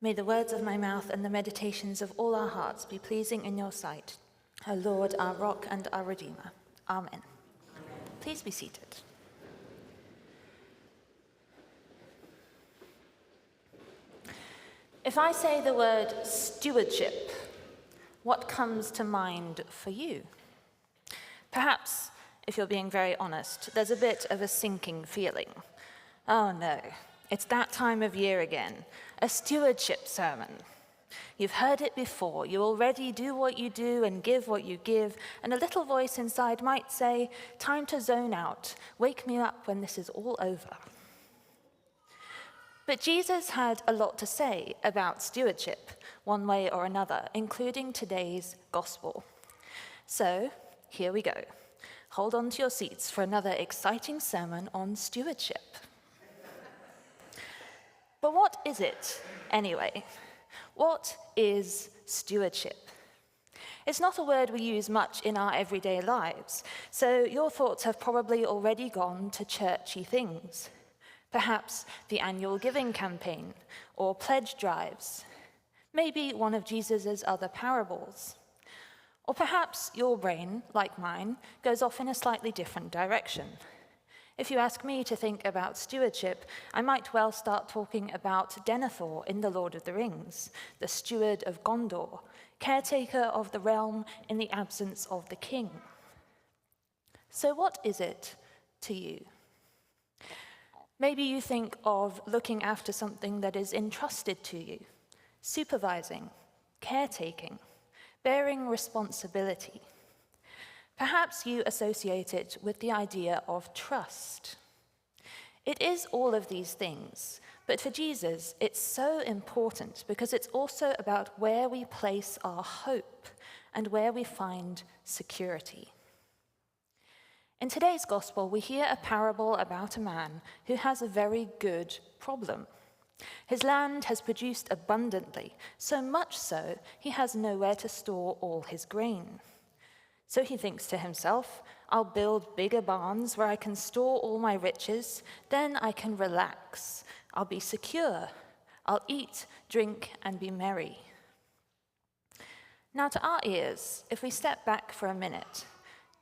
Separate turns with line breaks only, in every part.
May the words of my mouth and the meditations of all our hearts be pleasing in your sight, O Lord, our rock and our Redeemer. Amen. Please be seated. If I say the word stewardship, what comes to mind for you? Perhaps, if you're being very honest, there's a bit of a sinking feeling. Oh no, it's that time of year again, a stewardship sermon. You've heard it before, you already do what you do and give what you give, and a little voice inside might say, time to zone out, wake me up when this is all over. But Jesus had a lot to say about stewardship, one way or another, including today's gospel. So, here we go. Hold on to your seats for another exciting sermon on stewardship. But what is it, anyway? What is stewardship? It's not a word we use much in our everyday lives, so your thoughts have probably already gone to churchy things. Perhaps the annual giving campaign, or pledge drives. Maybe one of Jesus' other parables. Or perhaps your brain, like mine, goes off in a slightly different direction. If you ask me to think about stewardship, I might well start talking about Denethor in The Lord of the Rings, the steward of Gondor, caretaker of the realm in the absence of the king. So what is it to you? Maybe you think of looking after something that is entrusted to you, supervising, caretaking, bearing responsibility. Perhaps you associate it with the idea of trust. It is all of these things, but for Jesus, it's so important because it's also about where we place our hope and where we find security. In today's gospel, we hear a parable about a man who has a very good problem. His land has produced abundantly, so much so he has nowhere to store all his grain. So he thinks to himself, I'll build bigger barns where I can store all my riches, then I can relax, I'll be secure, I'll eat, drink, and be merry. Now to our ears, if we step back for a minute,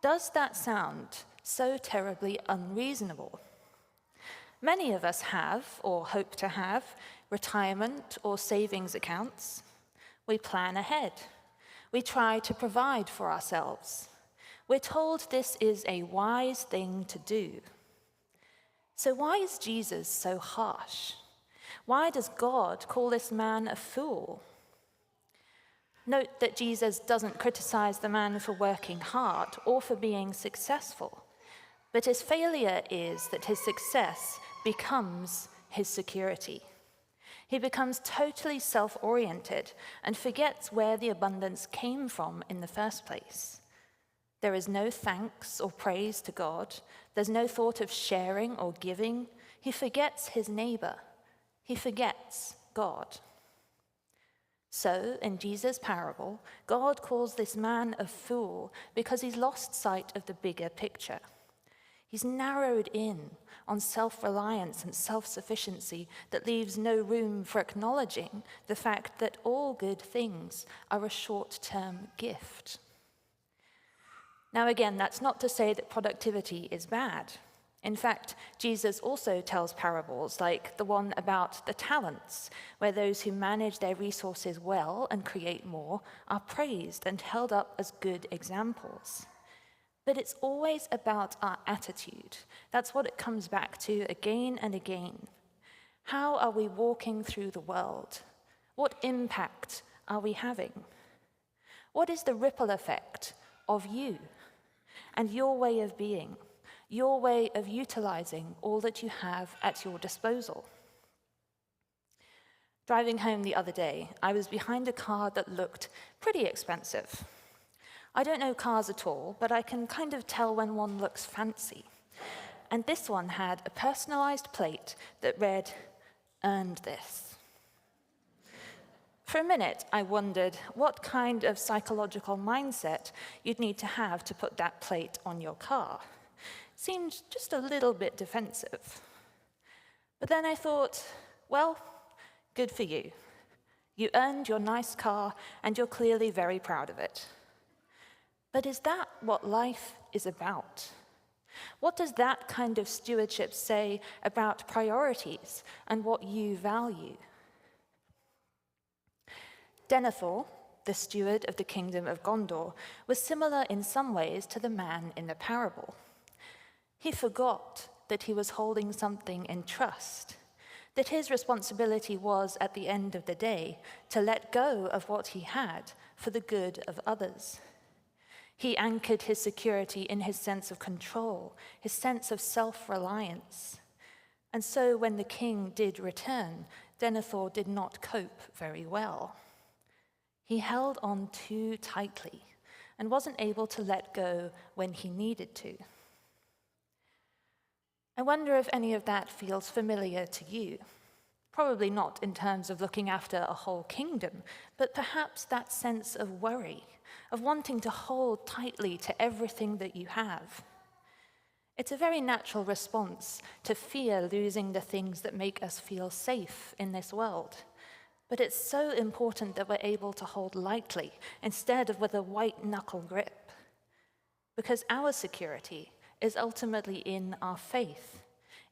does that sound so terribly unreasonable? Many of us have, or hope to have, retirement or savings accounts. We plan ahead. We try to provide for ourselves. We're told this is a wise thing to do. So why is Jesus so harsh? Why does God call this man a fool? Note that Jesus doesn't criticize the man for working hard or for being successful, but his failure is that his success becomes his security. He becomes totally self-oriented and forgets where the abundance came from in the first place. There is no thanks or praise to God. There's no thought of sharing or giving. He forgets his neighbor. He forgets God. So, in Jesus' parable, God calls this man a fool because he's lost sight of the bigger picture. He's narrowed in on self-reliance and self-sufficiency that leaves no room for acknowledging the fact that all good things are a short-term gift. Now again, that's not to say that productivity is bad. In fact, Jesus also tells parables like the one about the talents, where those who manage their resources well and create more are praised and held up as good examples. But it's always about our attitude. That's what it comes back to again and again. How are we walking through the world? What impact are we having? What is the ripple effect of you and your way of being, your way of utilizing all that you have at your disposal? Driving home the other day, I was behind a car that looked pretty expensive. I don't know cars at all, but I can kind of tell when one looks fancy. And this one had a personalized plate that read, "Earned this." For a minute, I wondered what kind of psychological mindset you'd need to have to put that plate on your car. Seemed just a little bit defensive. But then I thought, well, good for you. You earned your nice car, and you're clearly very proud of it. But is that what life is about? What does that kind of stewardship say about priorities and what you value? Denethor, the steward of the kingdom of Gondor, was similar in some ways to the man in the parable. He forgot that he was holding something in trust, that his responsibility was, at the end of the day, to let go of what he had for the good of others. He anchored his security in his sense of control, his sense of self-reliance. And so when the king did return, Denethor did not cope very well. He held on too tightly and wasn't able to let go when he needed to. I wonder if any of that feels familiar to you. Probably not in terms of looking after a whole kingdom, but perhaps that sense of worry, of wanting to hold tightly to everything that you have. It's a very natural response to fear losing the things that make us feel safe in this world. But it's so important that we're able to hold lightly instead of with a white-knuckle grip. Because our security is ultimately in our faith,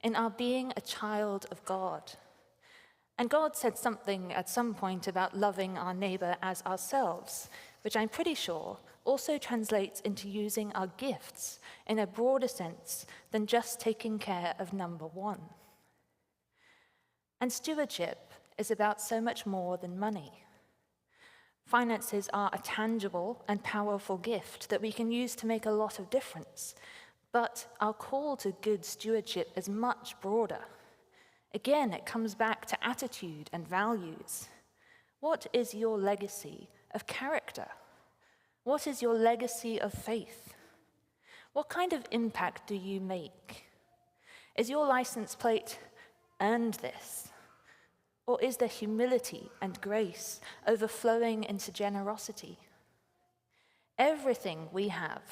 in our being a child of God. And God said something at some point about loving our neighbor as ourselves, which I'm pretty sure also translates into using our gifts in a broader sense than just taking care of number one. And stewardship is about so much more than money. Finances are a tangible and powerful gift that we can use to make a lot of difference, but our call to good stewardship is much broader. Again, it comes back to attitude and values. What is your legacy of character? What is your legacy of faith? What kind of impact do you make? Is your license plate, earned this? Or is there humility and grace overflowing into generosity? Everything we have,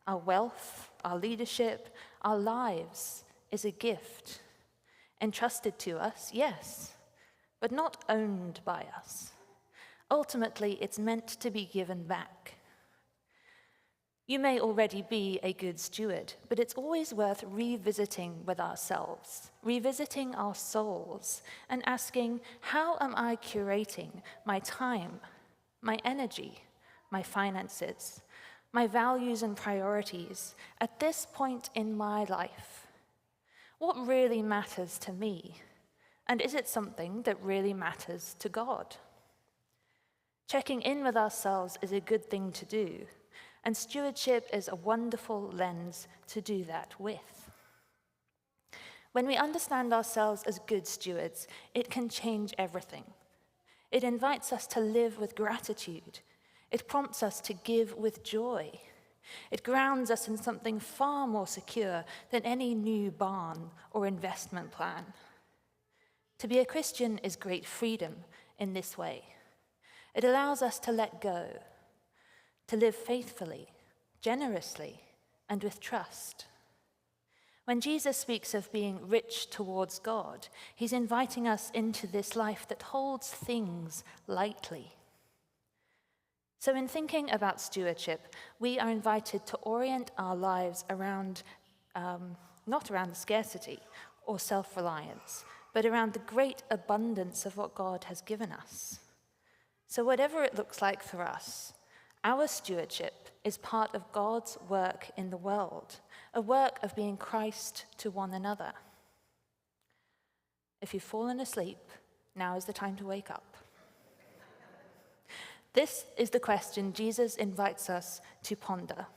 our wealth, our leadership, our lives, is a gift. Entrusted to us, yes, but not owned by us. Ultimately, it's meant to be given back. You may already be a good steward, but it's always worth revisiting with ourselves, revisiting our souls, and asking, how am I curating my time, my energy, my finances, my values and priorities at this point in my life? What really matters to me? And is it something that really matters to God? Checking in with ourselves is a good thing to do, and stewardship is a wonderful lens to do that with. When we understand ourselves as good stewards, it can change everything. It invites us to live with gratitude. It prompts us to give with joy. It grounds us in something far more secure than any new barn or investment plan. To be a Christian is great freedom in this way. It allows us to let go, to live faithfully, generously, and with trust. When Jesus speaks of being rich towards God, he's inviting us into this life that holds things lightly. So in thinking about stewardship, we are invited to orient our lives around, not around scarcity or self-reliance, but around the great abundance of what God has given us. So whatever it looks like for us, our stewardship is part of God's work in the world, a work of being Christ to one another. If you've fallen asleep, now is the time to wake up. This is the question Jesus invites us to ponder.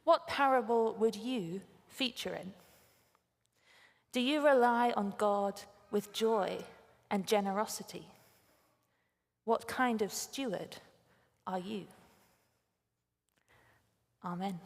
What parable would you feature in? Do you rely on God with joy and generosity? What kind of steward are you? Amen.